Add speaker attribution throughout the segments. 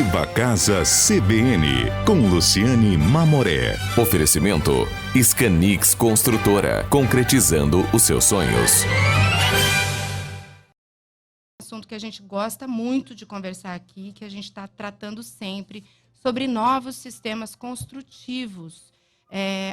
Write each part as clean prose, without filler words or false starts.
Speaker 1: Viva Casa CBN, com Luciane Mamoré.
Speaker 2: Oferecimento Scanix Construtora, concretizando os seus sonhos.
Speaker 3: Assunto que a gente gosta muito de conversar aqui, que a gente está tratando sempre, sobre novos sistemas construtivos.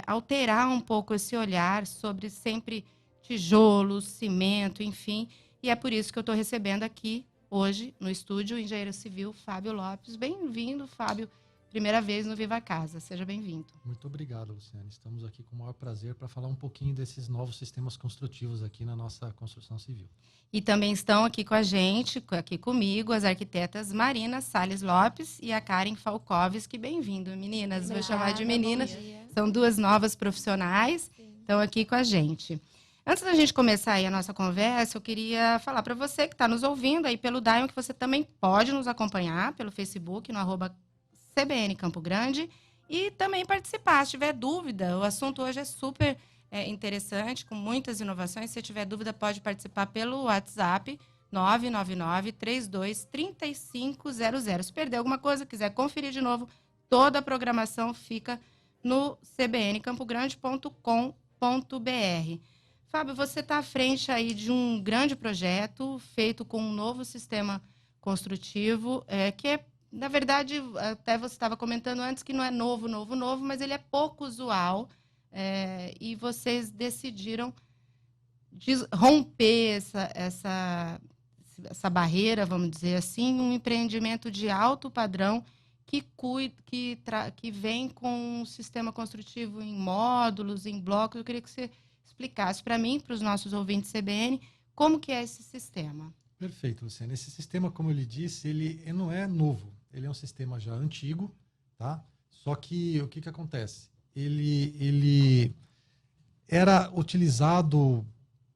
Speaker 3: Alterar um pouco esse olhar sobre sempre tijolos, cimento, enfim. E é por isso que eu estou recebendo aqui, hoje, no estúdio, o engenheiro civil Fábio Lopes. Bem-vindo, Fábio. Primeira vez no Viva Casa. Seja bem-vindo.
Speaker 4: Muito obrigado, Luciane. Estamos aqui com o maior prazer para falar um pouquinho desses novos sistemas construtivos aqui na nossa construção civil.
Speaker 3: E também estão aqui com a gente, aqui comigo, as arquitetas Marina Salles Lopes e a Karen Falkovski. Bem-vindo, meninas.
Speaker 5: Obrigada,
Speaker 3: vou chamar de meninas.
Speaker 5: bom dia.
Speaker 3: São duas novas profissionais, estão aqui com a gente. Antes da gente começar aí a nossa conversa, eu queria falar para você que está nos ouvindo aí pelo Dion, que você também pode nos acompanhar pelo Facebook, no @CBN Campo Grande, e também participar, se tiver dúvida. O assunto hoje é super interessante, com muitas inovações. Se tiver dúvida, pode participar pelo WhatsApp 999-32-3500. Se perder alguma coisa, quiser conferir de novo, toda a programação fica no cbncampogrande.com.br. Fábio, você está à frente aí de um grande projeto feito com um novo sistema construtivo, que é, na verdade, até você estava comentando antes que não é novo, mas ele é pouco usual, e vocês decidiram romper essa barreira, vamos dizer assim, um empreendimento de alto padrão que vem com um sistema construtivo em módulos, em blocos. Eu queria que você explicasse para mim, para os nossos ouvintes CBN, como que é esse sistema.
Speaker 4: Perfeito, Luciane. Esse sistema, como eu lhe disse, ele não é novo. Ele é um sistema já antigo, tá? Só que o que acontece? Ele era utilizado,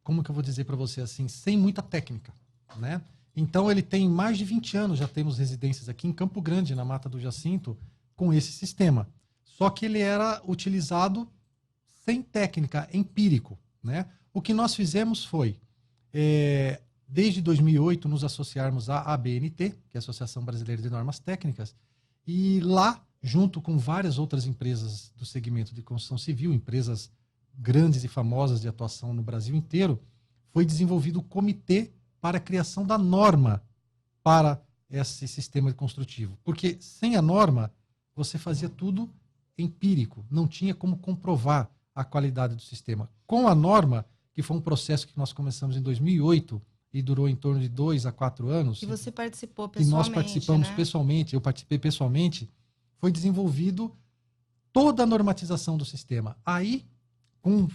Speaker 4: como que eu vou dizer para você assim, sem muita técnica, né? Então ele tem mais de 20 anos, já temos residências aqui em Campo Grande, na Mata do Jacinto, com esse sistema. Só que ele era utilizado sem técnica, empírico, né? O que nós fizemos foi, desde 2008, nos associarmos à ABNT, que é a Associação Brasileira de Normas Técnicas, e lá, junto com várias outras empresas do segmento de construção civil, empresas grandes e famosas de atuação no Brasil inteiro, foi desenvolvido o comitê para a criação da norma para esse sistema construtivo. Porque sem a norma, você fazia tudo empírico, não tinha como comprovar a qualidade do sistema. Com a norma, que foi um processo que nós começamos em 2008 e durou em torno de 2 a 4 anos.
Speaker 3: E você participou
Speaker 4: pessoalmente. E nós participamos,
Speaker 3: né?
Speaker 4: pessoalmente, eu participei pessoalmente, foi desenvolvido toda a normatização do sistema. Aí, com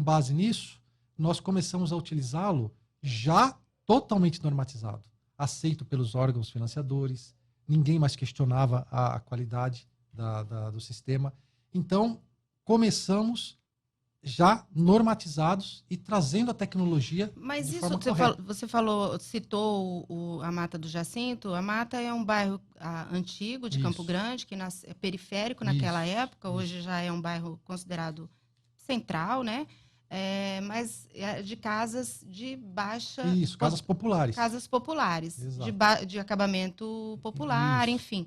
Speaker 4: base nisso, nós começamos a utilizá-lo já totalmente normatizado, aceito pelos órgãos financiadores, ninguém mais questionava a qualidade do sistema. Então, começamos já normatizados e trazendo a tecnologia.
Speaker 3: Mas
Speaker 4: de
Speaker 3: isso
Speaker 4: forma correta.
Speaker 3: você citou a Mata do Jacinto. A Mata é um bairro antigo de
Speaker 4: Isso.
Speaker 3: Campo Grande, que é periférico naquela época. Hoje já é um bairro considerado central, né? Mas de casas de baixa...
Speaker 4: Isso, casas populares.
Speaker 3: Casas populares, de acabamento popular,
Speaker 4: Isso.
Speaker 3: enfim.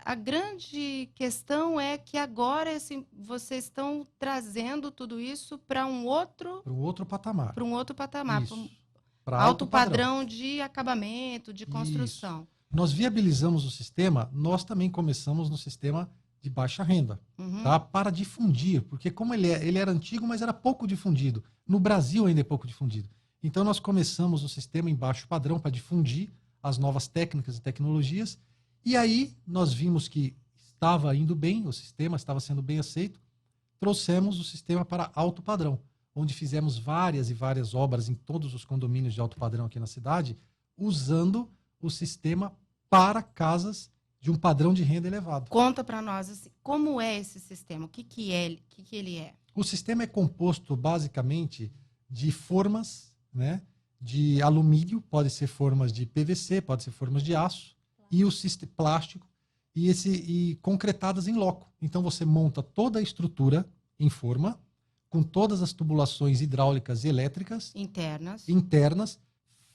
Speaker 3: A grande questão é que agora vocês estão trazendo tudo isso para um outro
Speaker 4: patamar.
Speaker 3: Para um outro patamar,
Speaker 4: para
Speaker 3: alto padrão de acabamento, de construção.
Speaker 4: Isso. Nós viabilizamos o sistema, nós também começamos no sistema de baixa renda, tá? Para difundir, porque como ele era antigo, mas era pouco difundido. No Brasil ainda é pouco difundido. Então nós começamos o sistema em baixo padrão para difundir as novas técnicas e tecnologias. E aí nós vimos que estava indo bem, o sistema estava sendo bem aceito, trouxemos o sistema para alto padrão, onde fizemos várias e várias obras em todos os condomínios de alto padrão aqui na cidade, usando o sistema para casas de um padrão de renda elevado.
Speaker 3: Conta para nós assim, como é esse sistema, o que ele é?
Speaker 4: O sistema é composto basicamente de formas, né, de alumínio, pode ser formas de PVC, pode ser formas de aço, e o plástico e concretadas em loco. Então você monta toda a estrutura em forma, com todas as tubulações hidráulicas e elétricas internas,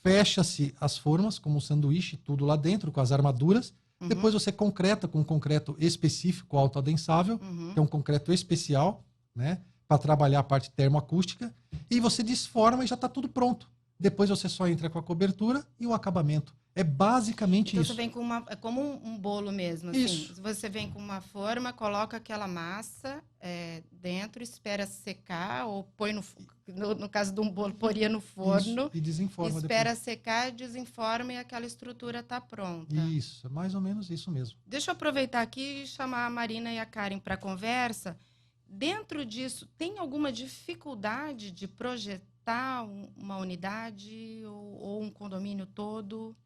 Speaker 4: fecha-se as formas como um sanduíche, tudo lá dentro com as armaduras, Depois você concreta com um concreto específico autoadensável, que é um concreto especial, né? Para trabalhar a parte termoacústica. E você desforma e já está tudo pronto. Depois você só entra com a cobertura e o acabamento. É basicamente
Speaker 3: Então
Speaker 4: isso.
Speaker 3: você vem com é como um bolo mesmo, assim.
Speaker 4: Isso.
Speaker 3: Você vem com uma forma, coloca aquela massa dentro, espera secar, ou põe no caso de um bolo, poria no forno.
Speaker 4: Isso, e desenforma
Speaker 3: espera
Speaker 4: depois.
Speaker 3: secar, desenforma e aquela estrutura está pronta.
Speaker 4: Isso, é mais ou menos isso mesmo.
Speaker 3: Deixa eu aproveitar aqui e chamar a Marina e a Karen para a conversa. Dentro disso, tem alguma dificuldade de projetar uma unidade ou um condomínio todo?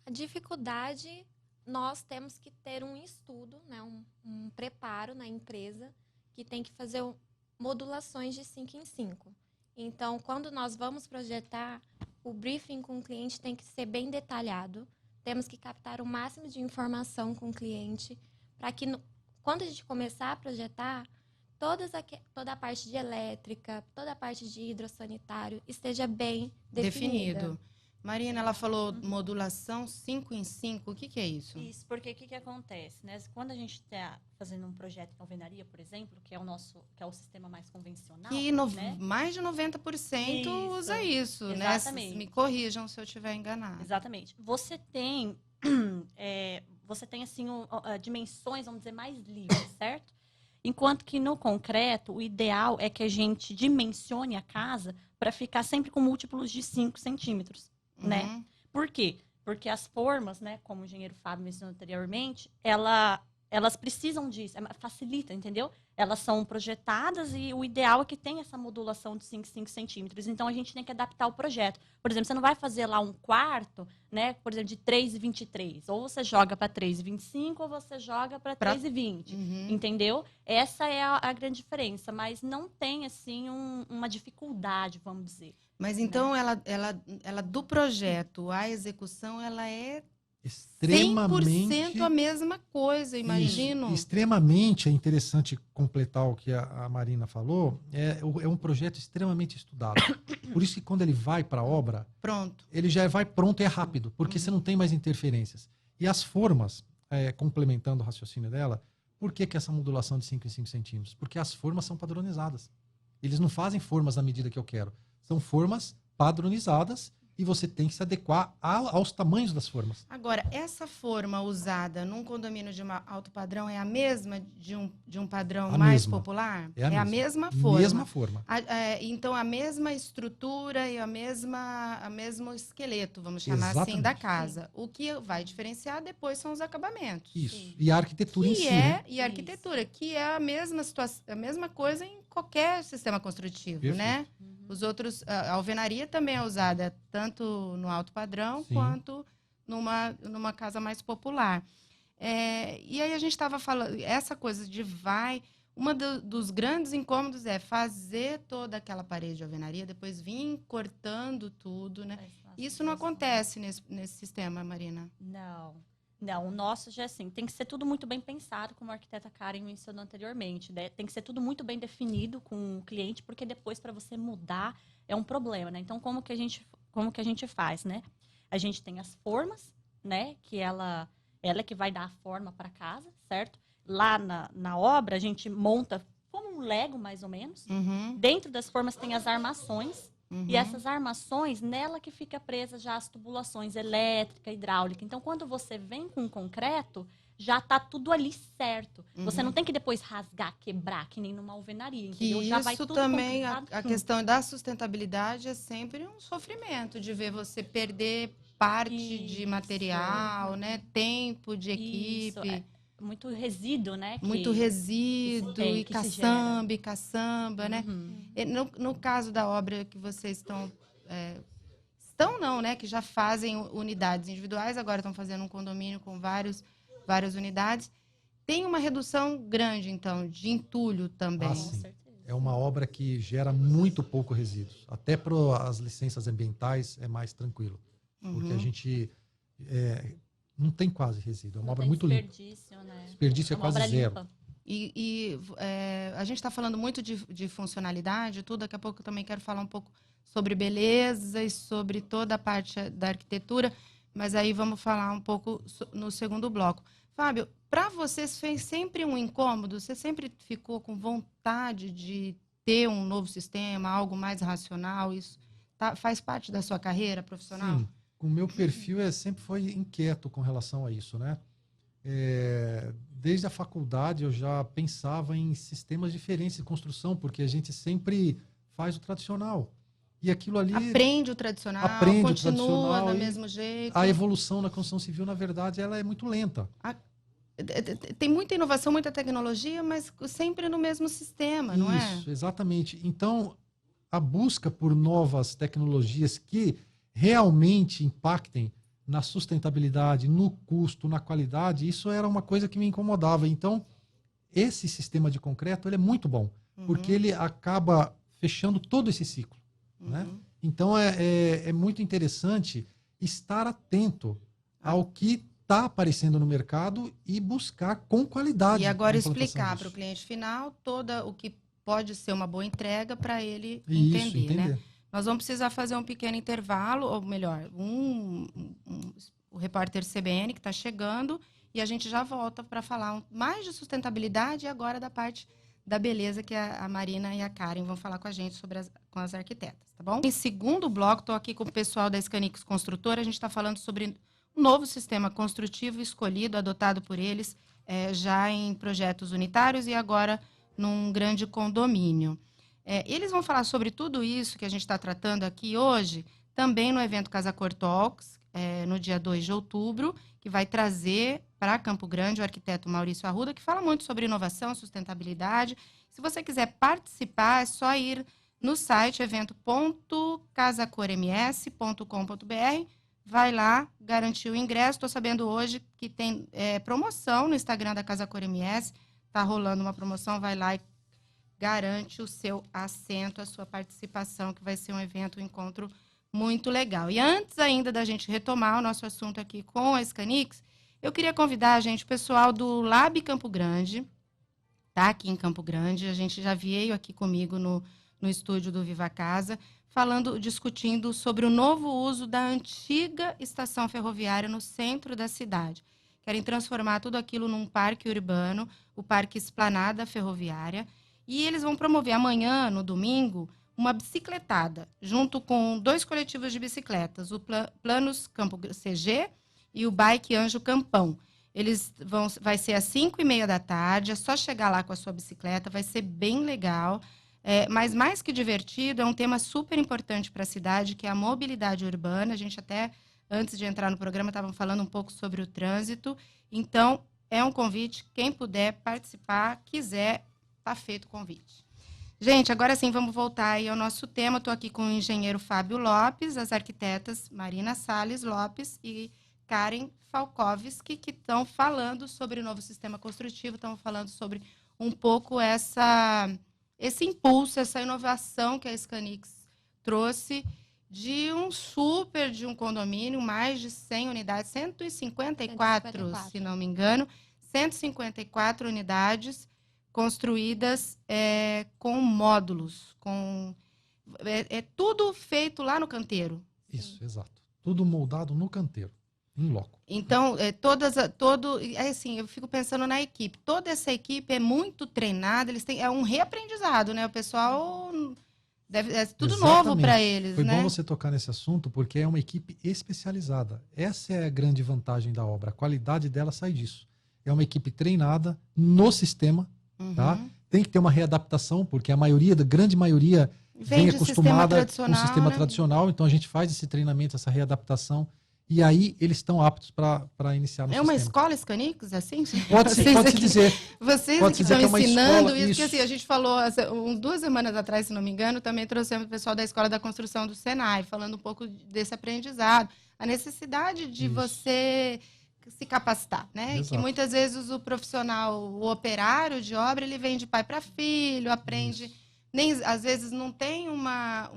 Speaker 5: A dificuldade, nós temos que ter um estudo, né, um preparo na empresa, que tem que fazer modulações de 5 em 5. Então, quando nós vamos projetar, o briefing com o cliente tem que ser bem detalhado. Temos que captar o máximo de informação com o cliente, para que, quando a gente começar a projetar, toda a parte de elétrica, toda a parte de hidrossanitário esteja bem definida.
Speaker 3: Marina, ela falou modulação 5 em 5. O que é isso?
Speaker 6: Isso, porque o que acontece, né? Quando a gente está fazendo um projeto em alvenaria, por exemplo, que é o sistema mais convencional,
Speaker 3: E
Speaker 6: né?
Speaker 3: mais de 90% usa isso,
Speaker 6: exatamente.
Speaker 3: né? Me corrijam se eu estiver enganada.
Speaker 6: Exatamente. Você tem, assim, dimensões, vamos dizer, mais livres, certo? Enquanto que no concreto, o ideal é que a gente dimensione a casa para ficar sempre com múltiplos de 5 centímetros. Né? Por quê? Porque as formas, né, como o engenheiro Fábio mencionou anteriormente, elas precisam disso, facilita, entendeu? Elas são projetadas e o ideal é que tenha essa modulação de 5 centímetros. Então, a gente tem que adaptar o projeto. Por exemplo, você não vai fazer lá um quarto, né, por exemplo, de 3,23. Ou você joga para 3,25 ou você joga para 3,20. Entendeu? Essa é a grande diferença. Mas não tem, assim, uma dificuldade, vamos dizer.
Speaker 3: Mas então, ela do projeto à execução, ela é
Speaker 4: extremamente
Speaker 3: 100% a mesma coisa, imagino.
Speaker 4: Isso, extremamente, é interessante completar o que a Marina falou, é um projeto extremamente estudado. Por isso que quando ele vai para a obra, ele já vai pronto e é rápido, porque você não tem mais interferências. E as formas, complementando o raciocínio dela, por que essa modulação de 5 em 5 centímetros? Porque as formas são padronizadas. Eles não fazem formas na medida que eu quero. São formas padronizadas e você tem que se adequar aos tamanhos das formas.
Speaker 3: Agora, essa forma usada num condomínio de alto padrão é a mesma de um padrão mais popular?
Speaker 4: É a mesma forma. Mesma forma.
Speaker 3: Então, a mesma estrutura e o mesmo esqueleto, vamos chamar assim, da casa. Sim. O que vai diferenciar depois são os acabamentos.
Speaker 4: Isso. Sim. E a arquitetura em si.
Speaker 3: E a arquitetura, que é a mesma situação, a mesma coisa em qualquer sistema construtivo, perfeito, né? Os outros, a alvenaria também é usada tanto no alto padrão quanto numa casa mais popular. E aí a gente estava falando, essa coisa de dos grandes incômodos é fazer toda aquela parede de alvenaria, depois vir cortando tudo, né? Isso não acontece nesse sistema, Marina?
Speaker 6: Não, o nosso já é assim, tem que ser tudo muito bem pensado, como a arquiteta Karen mencionou anteriormente, né? Tem que ser tudo muito bem definido com o cliente, porque depois para você mudar é um problema, né? Então, como que a gente faz, né? A gente tem as formas, né? Que ela é que vai dar a forma para casa, certo? Lá na obra, a gente monta como um Lego, mais ou menos. Dentro das formas tem as armações. E essas armações, nela que fica presa já as tubulações elétrica, hidráulica. Então, quando você vem com concreto, já está tudo ali certo. Você não tem que depois rasgar, quebrar, que nem numa alvenaria, entendeu? Já vai tudo
Speaker 3: também, a questão da sustentabilidade é sempre um sofrimento, de ver você perder parte de material, né? Tempo de equipe.
Speaker 6: Muito resíduo, né?
Speaker 3: Muito resíduo, e caçamba, né? No caso da obra que vocês estão não, né? Que já fazem unidades individuais, agora estão fazendo um condomínio com várias unidades. Tem uma redução grande, então, de entulho também.
Speaker 4: Sim. É uma obra que gera muito pouco resíduos. Até para as licenças ambientais é mais tranquilo. Porque a gente... não tem quase resíduo, é uma obra muito limpa.
Speaker 6: Né?
Speaker 4: Desperdício é quase zero.
Speaker 3: A gente está falando muito de funcionalidade, tudo. Daqui a pouco eu também quero falar um pouco sobre beleza e sobre toda a parte da arquitetura. mas aí vamos falar um pouco no segundo bloco. Fábio, para você fez sempre um incômodo? Você sempre ficou com vontade de ter um novo sistema, algo mais racional? Isso faz parte da sua carreira profissional?
Speaker 4: Sim, o meu perfil sempre foi inquieto com relação a isso, né? Desde a faculdade eu já pensava em sistemas diferentes de construção, porque a gente sempre faz o tradicional. E aquilo ali...
Speaker 3: Aprende o tradicional, continua do mesmo jeito.
Speaker 4: A evolução na construção civil, na verdade, ela é muito lenta.
Speaker 3: Tem muita inovação, muita tecnologia, mas sempre no mesmo sistema, não é?
Speaker 4: Isso, exatamente. Então, a busca por novas tecnologias que realmente impactem na sustentabilidade, no custo, na qualidade, isso era uma coisa que me incomodava. Então, esse sistema de concreto ele é muito bom, porque ele acaba fechando todo esse ciclo. Né? Então, é muito interessante estar atento ao que está aparecendo no mercado e buscar com qualidade.
Speaker 3: E agora explicar para o cliente final o que pode ser uma boa entrega para ele entender. Né? Nós vamos precisar fazer um pequeno intervalo, ou melhor, o repórter CBN que está chegando, e a gente já volta para falar mais de sustentabilidade e agora da parte da beleza que a Marina e a Karen vão falar com a gente com as arquitetas, tá bom? Em segundo bloco, estou aqui com o pessoal da Scanix Construtora, a gente está falando sobre um novo sistema construtivo escolhido, adotado por eles, já em projetos unitários e agora num grande condomínio. Eles vão falar sobre tudo isso que a gente está tratando aqui hoje, também no evento Casa Cor Talks, no dia 2 de outubro, que vai trazer para Campo Grande o arquiteto Maurício Arruda, que fala muito sobre inovação, sustentabilidade. Se você quiser participar, é só ir no site evento.casacorms.com.br, vai lá, garantir o ingresso. Estou sabendo hoje que tem promoção no Instagram da Casa Cor MS, está rolando uma promoção, vai lá e garante o seu assento, a sua participação, que vai ser um evento, um encontro muito legal. E antes ainda da gente retomar o nosso assunto aqui com a Scanix, eu queria convidar, gente, o pessoal do Lab Campo Grande, tá? Aqui em Campo Grande, a gente já veio aqui comigo no estúdio do Viva Casa, discutindo sobre o novo uso da antiga estação ferroviária no centro da cidade. Querem transformar tudo aquilo num parque urbano, o Parque Esplanada Ferroviária, e eles vão promover amanhã, no domingo, uma bicicletada, junto com 2 coletivos de bicicletas, o Planos Campo CG e o Bike Anjo Campão. Vai ser às 5h30 da tarde, é só chegar lá com a sua bicicleta, vai ser bem legal. Mas mais que divertido, é um tema super importante para a cidade, que é a mobilidade urbana. A gente até, antes de entrar no programa, estava falando um pouco sobre o trânsito. Então, é um convite, quem puder participar, quiser, está feito o convite. Gente, agora sim, vamos voltar aí ao nosso tema. Estou aqui com o engenheiro Fábio Lopes, as arquitetas Marina Salles Lopes e Karen Falkovski, que estão falando sobre o novo sistema construtivo, estão falando sobre um pouco esse impulso, essa inovação que a Scanix trouxe de um condomínio, mais de 100 unidades, 154, se não me engano, 154 unidades construídas com módulos, tudo feito lá no canteiro.
Speaker 4: Isso, exato. Tudo moldado no canteiro, em loco.
Speaker 3: Então, assim, eu fico pensando na equipe. Toda essa equipe é muito treinada, é um reaprendizado, né? O pessoal é tudo
Speaker 4: Exatamente.
Speaker 3: novo para eles,
Speaker 4: Foi
Speaker 3: né?
Speaker 4: bom você tocar nesse assunto, porque é uma equipe especializada. Essa é a grande vantagem da obra. A qualidade dela sai disso. É uma equipe treinada no sistema, tá? Tem que ter uma readaptação, porque a grande maioria vem acostumada com o sistema tradicional. Então, a gente faz esse treinamento, essa readaptação. E aí, eles estão aptos para iniciar no sistema.
Speaker 3: É uma escola Scanix, assim?
Speaker 4: Pode-se dizer.
Speaker 3: Vocês que estão ensinando isso, porque assim, a gente falou 2 semanas atrás, se não me engano, também trouxemos o pessoal da Escola da Construção do Senai, falando um pouco desse aprendizado, a necessidade de você se capacitar, né?
Speaker 4: Exato.
Speaker 3: Que muitas vezes o profissional, o operário de obra, ele vem de pai para filho, aprende... às vezes não tem uma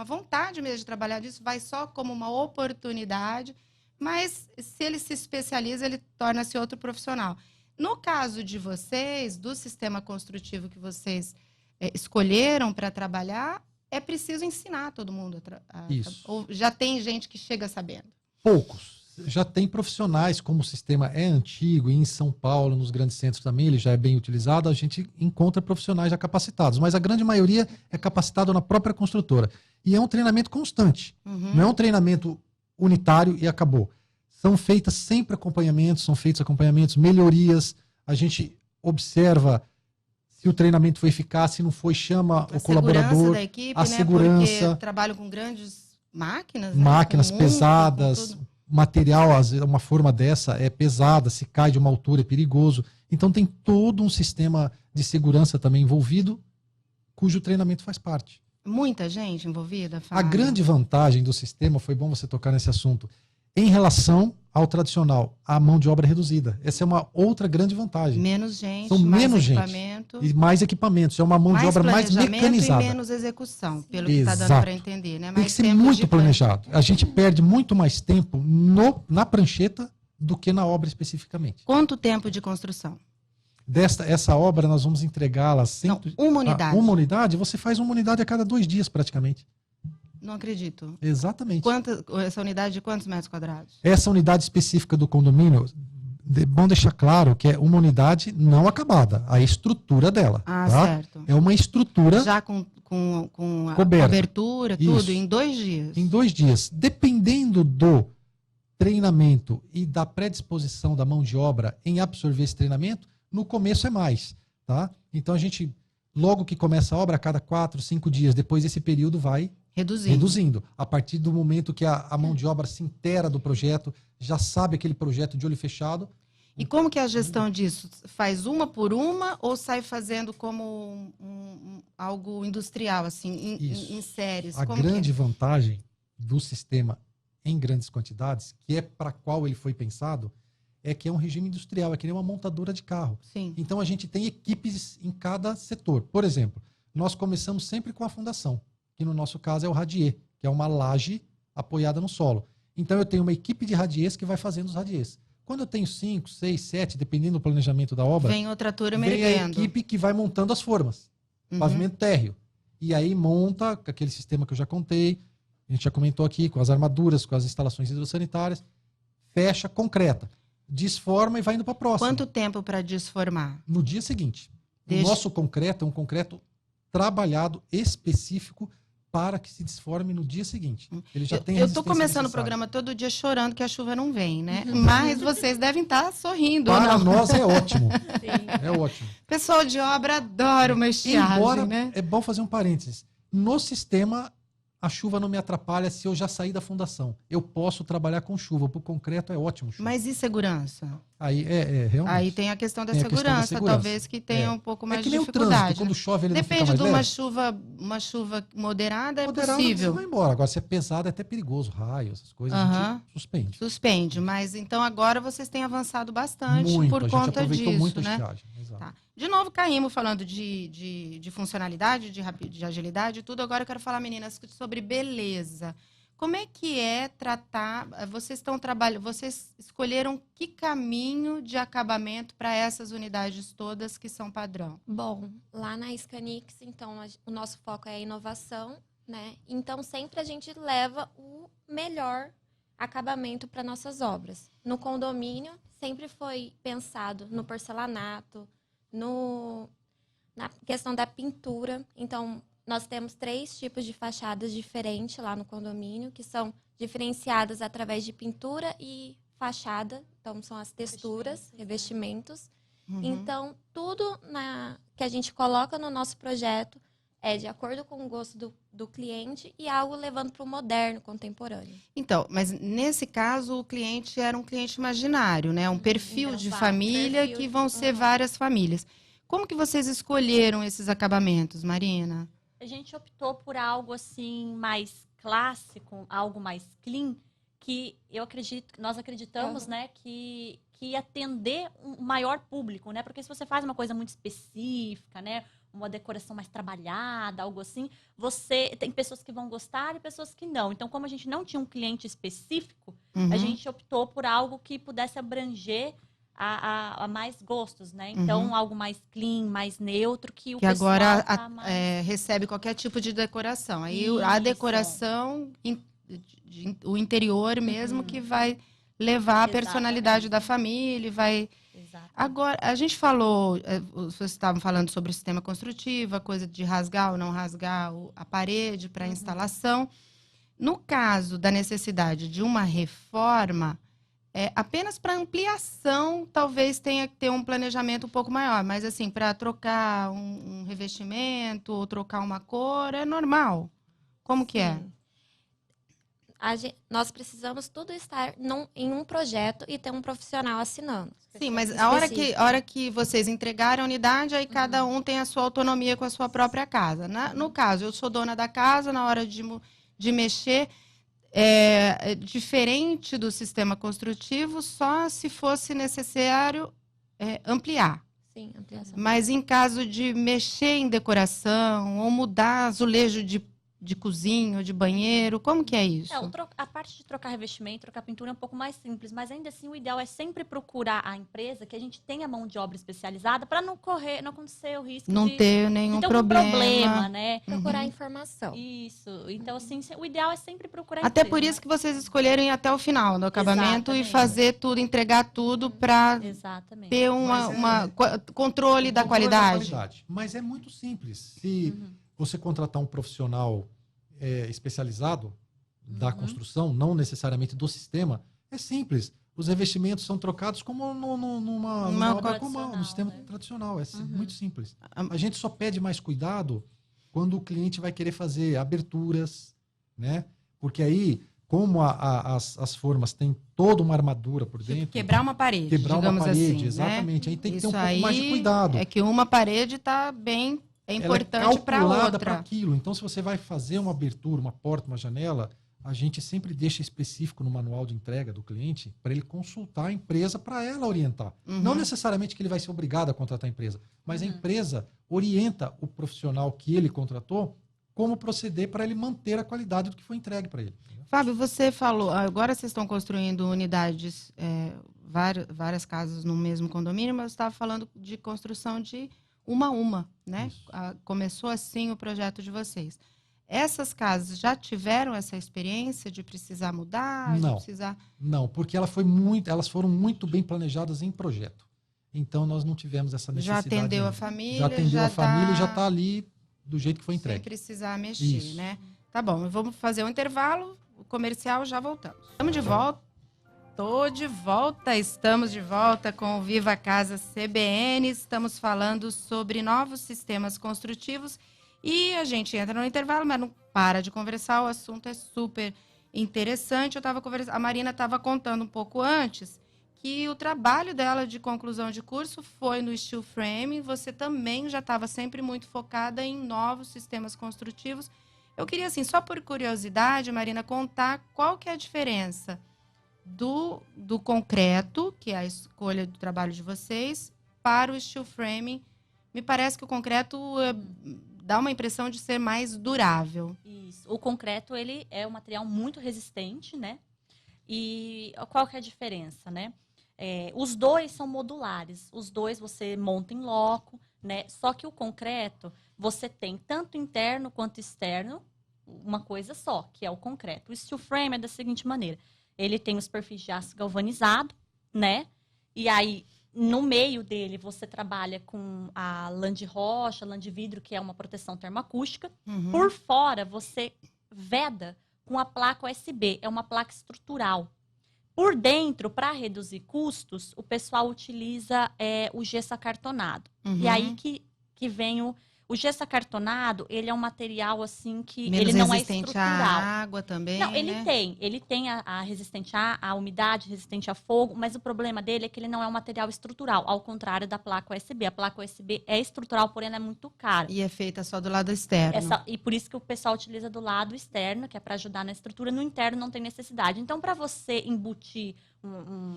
Speaker 3: vontade mesmo de trabalhar disso, vai só como uma oportunidade, mas se ele se especializa, ele torna-se outro profissional. No caso de vocês, do sistema construtivo que vocês escolheram para trabalhar, é preciso ensinar todo mundo.
Speaker 4: Isso.
Speaker 3: Ou já tem gente que chega sabendo?
Speaker 4: Poucos. Já tem profissionais, como o sistema é antigo, e em São Paulo, nos grandes centros também, ele já é bem utilizado, a gente encontra profissionais já capacitados, mas a grande maioria é capacitado na própria construtora. E é um treinamento constante, não é um treinamento unitário e acabou. São feitos sempre acompanhamentos, melhorias, a gente observa se o treinamento foi eficaz, se não foi, chama o colaborador,
Speaker 3: da equipe,
Speaker 4: a
Speaker 3: né?
Speaker 4: segurança,
Speaker 3: Porque trabalham com grandes máquinas, né?
Speaker 4: máquinas
Speaker 3: Com
Speaker 4: pesadas,
Speaker 3: com tudo.
Speaker 4: material, às vezes, uma forma dessa é pesada, se cai de uma altura é perigoso. Então tem todo um sistema de segurança também envolvido, cujo treinamento faz parte.
Speaker 3: Muita gente envolvida,
Speaker 4: A
Speaker 3: Fábio?
Speaker 4: grande vantagem do sistema, foi bom você tocar nesse assunto, em relação ao tradicional, a mão de obra é reduzida. Essa é uma outra grande vantagem.
Speaker 3: Menos gente,
Speaker 4: São
Speaker 3: mais
Speaker 4: menos gente.
Speaker 3: equipamento,
Speaker 4: E mais equipamentos, é uma mão de obra mais
Speaker 3: planejamento
Speaker 4: mecanizada.
Speaker 3: e menos execução, pelo que está dando
Speaker 4: Exato.
Speaker 3: para entender, né?
Speaker 4: Tem
Speaker 3: Mais
Speaker 4: que ser
Speaker 3: tempo de
Speaker 4: muito
Speaker 3: plano.
Speaker 4: planejado. A gente perde muito mais tempo na prancheta do que na obra especificamente.
Speaker 3: Quanto tempo de construção?
Speaker 4: Essa obra nós vamos entregá-la
Speaker 3: Não, uma unidade.
Speaker 4: Uma unidade, você faz uma unidade a cada 2 dias praticamente.
Speaker 3: Não acredito.
Speaker 4: Exatamente.
Speaker 3: Essa unidade de quantos metros quadrados?
Speaker 4: Essa unidade específica do condomínio, bom deixar claro que é uma unidade não acabada, a estrutura dela.
Speaker 3: Ah,
Speaker 4: tá?
Speaker 3: certo.
Speaker 4: É uma estrutura
Speaker 3: Já com a
Speaker 4: Coberta.
Speaker 3: cobertura,
Speaker 4: Isso.
Speaker 3: tudo, em 2 dias.
Speaker 4: em 2 dias. Dependendo do treinamento e da predisposição da mão de obra em absorver esse treinamento, no começo é mais. Tá? Então a gente, logo que começa a obra, a cada 4, 5 dias, depois esse período vai reduzindo. A partir do momento que a mão de obra se inteira do projeto, já sabe aquele projeto de olho fechado.
Speaker 3: E como que é a gestão disso? Faz uma por uma ou sai fazendo como algo industrial, assim,
Speaker 4: Isso.
Speaker 3: em séries?
Speaker 4: A
Speaker 3: Como
Speaker 4: grande
Speaker 3: que é?
Speaker 4: vantagem do sistema em grandes quantidades, que é para qual ele foi pensado, é que é um regime industrial, é que nem uma montadora de carro.
Speaker 3: Sim.
Speaker 4: Então a gente tem equipes em cada setor. Por exemplo, nós começamos sempre com a fundação, que no nosso caso é o radier, que é uma laje apoiada no solo. Então eu tenho uma equipe de radiers que vai fazendo os radiers. Quando eu tenho 5, 6, 7, dependendo do planejamento da obra,
Speaker 3: Vem outra turma
Speaker 4: vem a
Speaker 3: erguendo.
Speaker 4: equipe que vai montando as formas, pavimento térreo. E aí monta aquele sistema que eu já contei, a gente já comentou aqui, com as armaduras, com as instalações hidrossanitárias, fecha, concreta, desforma e vai indo para a próxima.
Speaker 3: Quanto tempo para desformar?
Speaker 4: No dia seguinte.
Speaker 3: Deixa-
Speaker 4: O nosso concreto é um concreto trabalhado, específico, para que se desforme no dia seguinte. Ele já tem a
Speaker 3: Eu estou
Speaker 4: resistência
Speaker 3: começando o
Speaker 4: necessária.
Speaker 3: programa todo dia chorando que a chuva não vem, né? Mas vocês devem estar sorrindo, ou
Speaker 4: Para
Speaker 3: não?
Speaker 4: nós é ótimo.
Speaker 5: Sim.
Speaker 4: É ótimo.
Speaker 3: Pessoal de obra adora uma estiagem,
Speaker 4: Embora,
Speaker 3: né?
Speaker 4: é bom fazer um parênteses. No sistema, a chuva não me atrapalha se eu já sair da fundação. Eu posso trabalhar com chuva. Para o concreto é ótimo chuva.
Speaker 3: Mas e segurança?
Speaker 4: Aí realmente.
Speaker 3: Aí tem a questão da
Speaker 4: Tem a questão da
Speaker 3: segurança,
Speaker 4: segurança.
Speaker 3: talvez que tenha um pouco mais
Speaker 4: é que
Speaker 3: de
Speaker 4: nem o trânsito.
Speaker 3: dificuldade.
Speaker 4: Quando chove, ele
Speaker 3: Depende
Speaker 4: não
Speaker 3: de
Speaker 4: fica mais
Speaker 3: uma chuva moderada, é
Speaker 4: Moderado, você
Speaker 3: possível.
Speaker 4: vai embora. Agora, se é pesado, é até perigoso. Raio, essas coisas, a
Speaker 3: Aham.
Speaker 4: gente suspende.
Speaker 3: Suspende, mas então agora vocês têm avançado bastante
Speaker 4: Muito.
Speaker 3: por
Speaker 4: A gente
Speaker 3: conta
Speaker 4: aproveitou
Speaker 3: disso,
Speaker 4: muito a
Speaker 3: né?
Speaker 4: estiagem. Exato.
Speaker 3: Tá. De novo caímos falando de funcionalidade, de agilidade e tudo. Agora eu quero falar, meninas, sobre beleza. Como é que é tratar? Vocês estão trabalhando, vocês escolheram que caminho de acabamento para essas unidades todas que são padrão?
Speaker 5: Bom, lá na Scanix, então, o nosso foco é a inovação, né? Então, sempre a gente leva o melhor acabamento para nossas obras. No condomínio, sempre foi pensado no porcelanato, na questão da pintura. Então, nós temos 3 tipos de fachadas diferentes lá no condomínio, que são diferenciadas através de pintura e fachada. Então, são as texturas, revestimentos.
Speaker 3: Uhum.
Speaker 5: Então, tudo que a gente coloca no nosso projeto é de acordo com o gosto do cliente e algo levando para o moderno, contemporâneo.
Speaker 3: Então, mas nesse caso o cliente era um cliente imaginário, né? Um perfil de
Speaker 5: Engraçado,
Speaker 3: família
Speaker 5: perfil
Speaker 3: que
Speaker 5: de-
Speaker 3: vão ser várias famílias. Como que vocês escolheram esses acabamentos, Marina?
Speaker 6: A gente optou por algo assim mais clássico, algo mais clean, que nós acreditamos, né, que ia atender um maior público, né? Porque se você faz uma coisa muito específica, né, uma decoração mais trabalhada, algo assim, você tem pessoas que vão gostar e pessoas que não. Então, como a gente não tinha um cliente específico,
Speaker 3: Uhum.
Speaker 6: a gente optou por algo que pudesse abranger a mais gostos, né? Então, algo mais clean, mais neutro, que o
Speaker 3: Que
Speaker 6: pessoal
Speaker 3: agora
Speaker 6: tá mais...
Speaker 3: recebe qualquer tipo de decoração. Aí
Speaker 6: Isso.
Speaker 3: a decoração o interior mesmo que vai levar a personalidade da família, vai...
Speaker 6: Exato.
Speaker 3: Agora, a gente falou, vocês estavam falando sobre o sistema construtivo, a coisa de rasgar ou não rasgar a parede para instalação. No caso da necessidade de uma reforma, apenas para ampliação, talvez tenha que ter um planejamento um pouco maior, mas assim, para trocar um revestimento ou trocar uma cor, é normal. Como que é?
Speaker 5: Nós precisamos tudo estar em um projeto e ter um profissional assinando.
Speaker 3: Sim, mas a hora que vocês entregarem a unidade, aí cada um tem a sua autonomia com a sua própria casa. No caso, eu sou dona da casa, na hora de mexer, diferente do sistema construtivo, só se fosse necessário ampliar.
Speaker 5: Sim, ampliação.
Speaker 3: Mas em caso de mexer em decoração ou mudar azulejo de cozinha ou de banheiro, como que é isso?
Speaker 6: A parte de trocar revestimento, trocar pintura é um pouco mais simples, mas ainda assim o ideal é sempre procurar a empresa que a gente tenha mão de obra especializada para não acontecer o risco
Speaker 3: não ter nenhum problema,
Speaker 6: né?
Speaker 5: Procurar informação.
Speaker 6: Isso. Então, assim, o ideal é sempre procurar a
Speaker 3: Até
Speaker 6: empresa,
Speaker 3: por isso que vocês escolheram ir até o final do acabamento e
Speaker 6: Exatamente.
Speaker 3: fazer tudo, entregar tudo para
Speaker 6: Exatamente.
Speaker 3: ter controle da qualidade.
Speaker 4: Mas é muito simples. Se você contratar um profissional especializado da construção, não necessariamente do sistema, é simples. Os revestimentos são trocados como numa obra comum, no sistema tradicional. É muito simples. A gente só pede mais cuidado quando o cliente vai querer fazer aberturas, né? Porque aí, como as formas têm toda uma armadura por dentro...
Speaker 3: Quebrar uma parede, digamos assim,
Speaker 4: exatamente.
Speaker 3: Né?
Speaker 4: Aí tem que ter um
Speaker 3: Isso
Speaker 4: pouco mais de cuidado.
Speaker 3: É que uma parede está bem... É importante para outra.
Speaker 4: Para aquilo. Então, se você vai fazer uma abertura, uma porta, uma janela, a gente sempre deixa específico no manual de entrega do cliente para ele consultar a empresa para ela orientar. Não necessariamente que ele vai ser obrigado a contratar a empresa, mas a empresa orienta o profissional que ele contratou como proceder para ele manter a qualidade do que foi entregue para ele.
Speaker 3: Fábio, você falou, agora vocês estão construindo unidades, várias casas no mesmo condomínio, mas você estava falando de construção de uma a uma, né? Começou assim o projeto de vocês. Essas casas já tiveram essa experiência de precisar mudar?
Speaker 4: Não, porque elas foram muito bem planejadas em projeto. Então, nós não tivemos essa necessidade.
Speaker 3: Já atendeu a família?
Speaker 4: Já atendeu a família e já está ali do jeito que foi entregue.
Speaker 3: Sem precisar mexer, né? Tá bom, vamos fazer um intervalo comercial, já voltamos. Estamos de volta. Estamos de volta com o Viva Casa CBN, estamos falando sobre novos sistemas construtivos e a gente entra no intervalo, mas não para de conversar, o assunto é super interessante. A Marina estava contando um pouco antes que o trabalho dela de conclusão de curso foi no steel frame, você também já estava sempre muito focada em novos sistemas construtivos. Eu queria, assim, só por curiosidade, Marina, contar qual que é a diferença do concreto, que é a escolha do trabalho de vocês, para o steel framing. Me parece que o concreto dá uma impressão de ser mais durável.
Speaker 6: Isso. O concreto, ele é um material muito resistente, né? E qual que é a diferença, né? Os dois são modulares. Os dois você monta em loco, né? Só que o concreto, você tem tanto interno quanto externo, uma coisa só, que é o concreto. O steel frame é da seguinte maneira. Ele tem os perfis de aço galvanizado, né? E aí, no meio dele, você trabalha com a lã de rocha, lã de vidro, que é uma proteção termoacústica. Por fora, você veda com a placa USB, é uma placa estrutural. Por dentro, para reduzir custos, o pessoal utiliza o gesso acartonado. E aí que vem o gesso acartonado, ele é um material assim que
Speaker 3: menos
Speaker 6: ele não é
Speaker 3: resistente
Speaker 6: estrutural.
Speaker 3: à água também,
Speaker 6: Não, ele
Speaker 3: né?
Speaker 6: tem a resistente à umidade, resistente a fogo, mas o problema dele é que ele não é um material estrutural, ao contrário da placa USB. A placa USB é estrutural, porém ela é muito cara.
Speaker 3: E é feita só do lado externo.
Speaker 6: E por isso que o pessoal utiliza do lado externo, que é para ajudar na estrutura. No interno não tem necessidade. Então, para você embutir,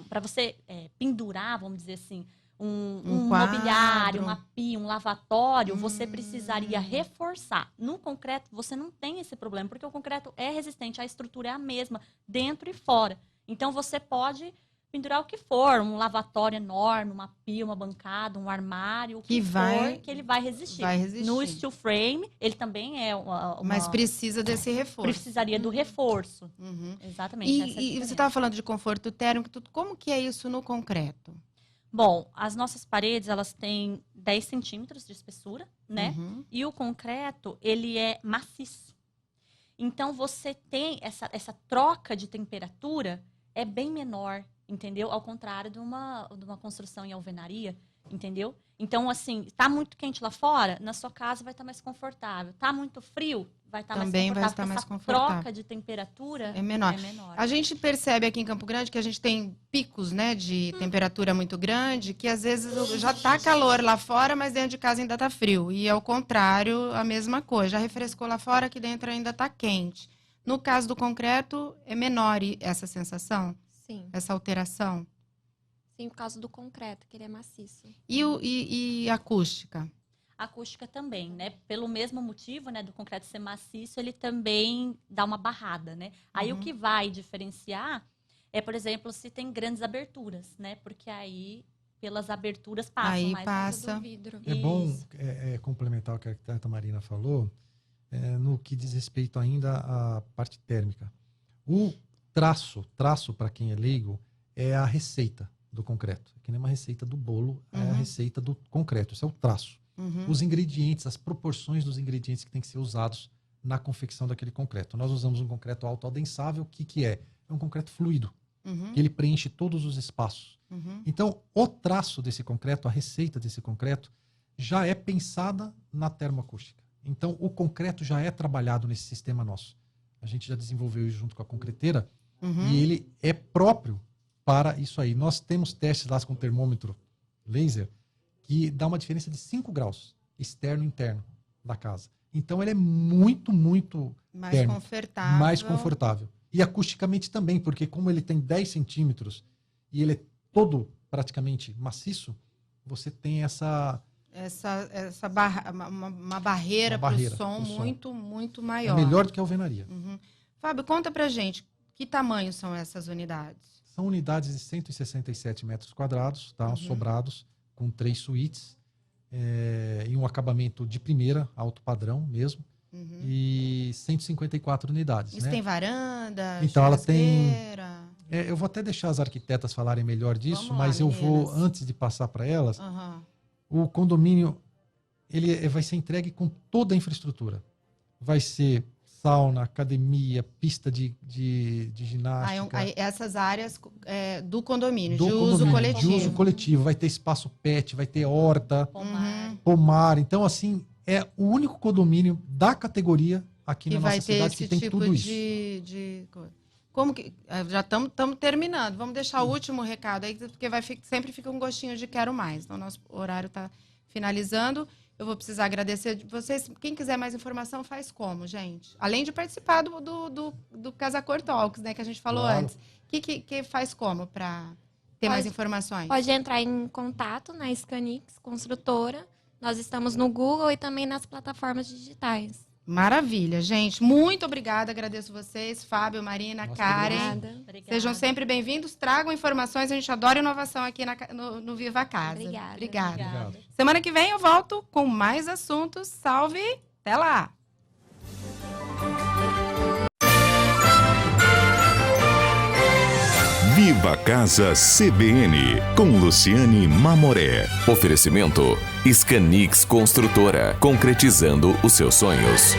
Speaker 6: para você pendurar, vamos dizer assim, um mobiliário, uma pia, um lavatório, você precisaria reforçar. No concreto, você não tem esse problema, porque o concreto é resistente, a estrutura é a mesma, dentro e fora. Então, você pode pendurar o que for, um lavatório enorme, uma pia, uma bancada, um armário, o que for, que ele vai resistir.
Speaker 3: Vai resistir.
Speaker 6: No steel frame, ele também é
Speaker 3: Mas precisa desse reforço.
Speaker 6: Precisaria do reforço.
Speaker 3: Uhum.
Speaker 6: Exatamente. essa é a
Speaker 3: E você
Speaker 6: diferença.
Speaker 3: estava falando de conforto térmico, como que é isso no concreto?
Speaker 6: Bom, as nossas paredes, elas têm 10 centímetros de espessura, né?
Speaker 3: Uhum.
Speaker 6: E o concreto, ele é maciço. Então, você tem essa troca de temperatura é bem menor, entendeu? Ao contrário de uma construção em alvenaria, entendeu? Então, assim, tá muito quente lá fora, na sua casa vai estar mais confortável. Tá muito frio, vai estar mais
Speaker 3: Também
Speaker 6: confortável.
Speaker 3: vai estar mais
Speaker 6: essa
Speaker 3: confortável.
Speaker 6: troca de temperatura
Speaker 3: É menor.
Speaker 6: é menor.
Speaker 3: A gente percebe aqui em Campo Grande que a gente tem picos, né, de temperatura muito grande, que às vezes já tá calor lá fora, mas dentro de casa ainda tá frio. E ao contrário, a mesma coisa. Já refrescou lá fora, aqui dentro ainda tá quente. No caso do concreto, é menor essa sensação,
Speaker 5: Sim.
Speaker 3: essa alteração.
Speaker 5: Sim, por causa do concreto, que ele é maciço.
Speaker 3: E a acústica?
Speaker 6: A acústica também, né? Pelo mesmo motivo, né, do concreto ser maciço, ele também dá uma barrada, né? Aí o que vai diferenciar é, por exemplo, se tem grandes aberturas, né? Porque aí, pelas aberturas, passa
Speaker 3: Aí
Speaker 6: mais
Speaker 3: passa.
Speaker 5: Do vidro.
Speaker 4: É bom
Speaker 6: Isso.
Speaker 4: complementar o que a arquiteta Marina falou, no que diz respeito ainda à parte térmica. O traço para quem é leigo, é a receita do concreto. Que nem uma receita do bolo, é a receita do concreto. Isso é o traço. Os ingredientes, as proporções dos ingredientes que têm que ser usados na confecção daquele concreto. Nós usamos um concreto autoadensável, que é? É um concreto fluido, que ele preenche todos os espaços. Então, o traço desse concreto, a receita desse concreto, já é pensada na termoacústica. Então, o concreto já é trabalhado nesse sistema nosso. A gente já desenvolveu isso junto com a concreteira e ele é próprio para isso aí. Nós temos testes lá com termômetro laser que dá uma diferença de 5 graus, externo e interno da casa. Então, ele é muito, muito
Speaker 3: Mais
Speaker 4: térmico,
Speaker 3: confortável.
Speaker 4: mais confortável. E acusticamente também, porque como ele tem 10 centímetros e ele é todo praticamente maciço, você tem uma
Speaker 3: barreira para o
Speaker 4: barreira
Speaker 3: som
Speaker 4: pro som.
Speaker 3: muito, muito
Speaker 4: é
Speaker 3: maior.
Speaker 4: melhor do que a alvenaria.
Speaker 3: Fábio, conta pra gente, que tamanho são essas unidades?
Speaker 4: São unidades de 167 metros quadrados, tá? Sobrados, com 3 suítes, e um acabamento de primeira, alto padrão mesmo, e 154 unidades.
Speaker 3: Isso
Speaker 4: né?
Speaker 3: tem varanda,
Speaker 4: Então, ela tem-
Speaker 3: churrasqueira?
Speaker 4: Eu vou até deixar as arquitetas falarem melhor disso,
Speaker 3: Vamos lá,
Speaker 4: mas eu vou,
Speaker 3: meninas.
Speaker 4: antes de passar para elas,
Speaker 3: Aham.
Speaker 4: o condomínio ele vai ser entregue com toda a infraestrutura. Vai ser sauna, academia, pista de ginástica.
Speaker 3: Essas áreas do condomínio,
Speaker 4: do
Speaker 3: de uso
Speaker 4: condomínio,
Speaker 3: coletivo.
Speaker 4: De uso coletivo. Vai ter espaço pet, vai ter horta,
Speaker 6: Pomar.
Speaker 4: pomar. Então, assim, é o único condomínio da categoria aqui
Speaker 3: Que
Speaker 4: na
Speaker 3: vai
Speaker 4: nossa
Speaker 3: ter
Speaker 4: cidade
Speaker 3: esse
Speaker 4: que tem
Speaker 3: tipo
Speaker 4: tudo isso.
Speaker 3: de coisa. Como que já estamos terminando? Vamos deixar o último recado aí, porque sempre fica um gostinho de quero mais. Então, nosso horário está finalizando. Eu vou precisar agradecer de vocês. Quem quiser mais informação, faz como, gente? Além de participar do Casa Cor Talks, né, que a gente falou
Speaker 4: Claro.
Speaker 3: antes. Que faz como para ter mais informações?
Speaker 5: Pode entrar em contato na Scanix, construtora. Nós estamos no Google e também nas plataformas digitais.
Speaker 3: Maravilha, gente. Muito obrigada. Agradeço vocês, Fábio, Marina,
Speaker 4: Nós que
Speaker 3: Karen.
Speaker 5: Obrigada.
Speaker 6: Obrigada.
Speaker 3: Sejam sempre bem-vindos. Tragam informações. A gente adora inovação aqui no Viva Casa.
Speaker 5: Obrigada.
Speaker 3: Obrigada.
Speaker 6: Obrigada.
Speaker 3: Semana que vem eu volto com mais assuntos. Salve! Até lá!
Speaker 1: Viva Casa CBN, com Luciane Mamoré.
Speaker 2: Oferecimento Scanix Construtora, concretizando os seus sonhos.